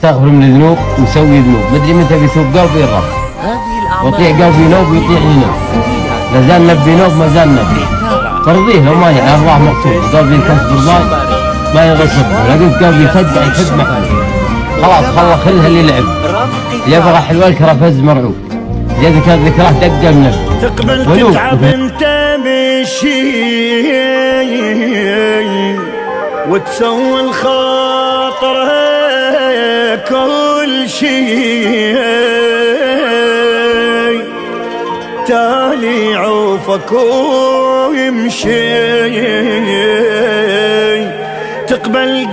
يستغفر من الذنوب ويسوي ذنوب، مدري متى بيتوب قلبي يرغب ويطيع قلبي نوب ويطيع ينوب، لا زال نبي نوب ما زال نبي ترضيه لو ما يعني الله مقصود قلبي الكسب رضاي ما يغصب، لقيت قلبي يصدق يحب محبوب خلاص خلها اللي لعب يبغى حلوة الكره فز مرعوب إذا كان ذكراه دق النبي تقبل تتعب انت بشي وتسوي الخاطر كل شي تالي عوفك ويمشي تقبل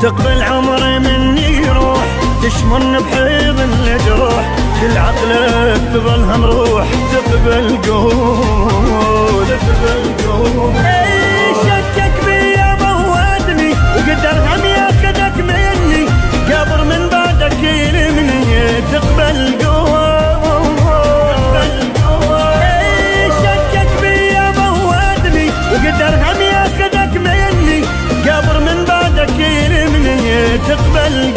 تقبل عمري مني يروح تشمن بحيض الجروح كل عقلك تظلها مروح تقبل قول اي شكك بي موتني وقدر هم ياخذك مني قبر من بعدك يلمني تقبل قول اي شكك بي موتني وقدر هم ياخذك مني قبر من بعدك يلمني تقبل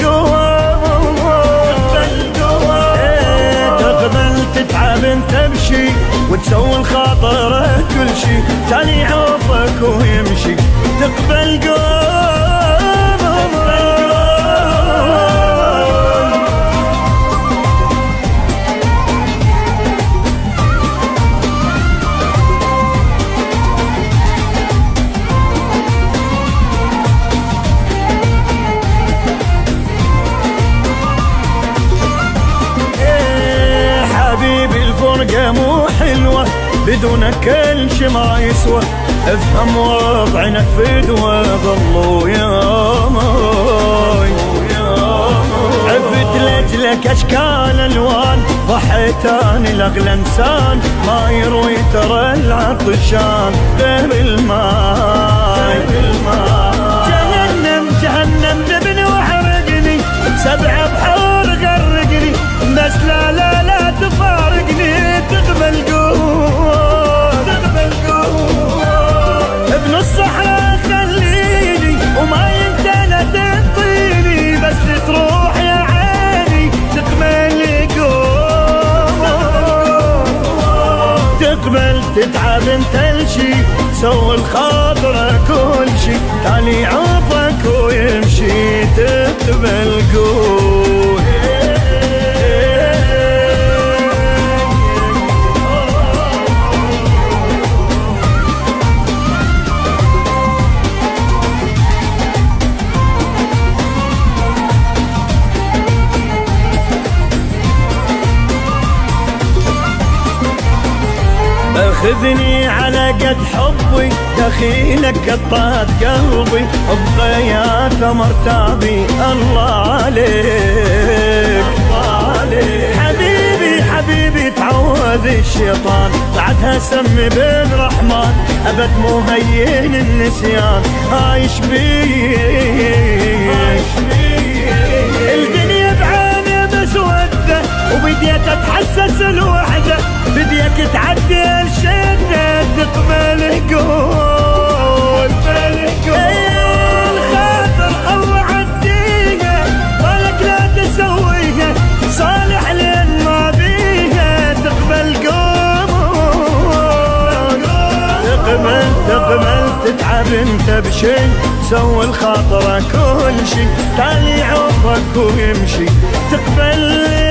تقبل تتعب انت بشي وتسوي الخاطر كل شي تاني عوفك ويمشي تقبل الفرقة مو حلوة بدونك كل شي ما يسوى افهم وضعي نكفد وظلوا يا ماي عفت لاجلك اشكال الوان ضحيت اني لاغلى انسان ما يروي ترى العطشان غير الماي جهنم ذبني وحرقني سبع بحور غرقني بس لا تفارقني تقبل قول ابن الصحراء خليني وما انت لا تنطيني بس تروح يا عيني تقبل قول تقبل تتعب انت الشي سوي الخاطر كل شي تالي عوفك ويمشي تقبل قول خذني على قد حبي دخيلك قطعت قلبي ابقى يا ثمر تعبي الله عليك حبيبي تعوذ الشيطان بعدها سمي بن رحمن ابد مو هين النسيان عايش بيه الدنيا بعيني مسوده وبديت اتحسس الوحده بديك تعدي الشدة تقبل قول الخاطر الله عديها بالك لا تسويها صالح لين ما بيها تقبل تقبل تتعب انت بشي سوي الخاطر كل شي تالي عوفك ويمشي تقبل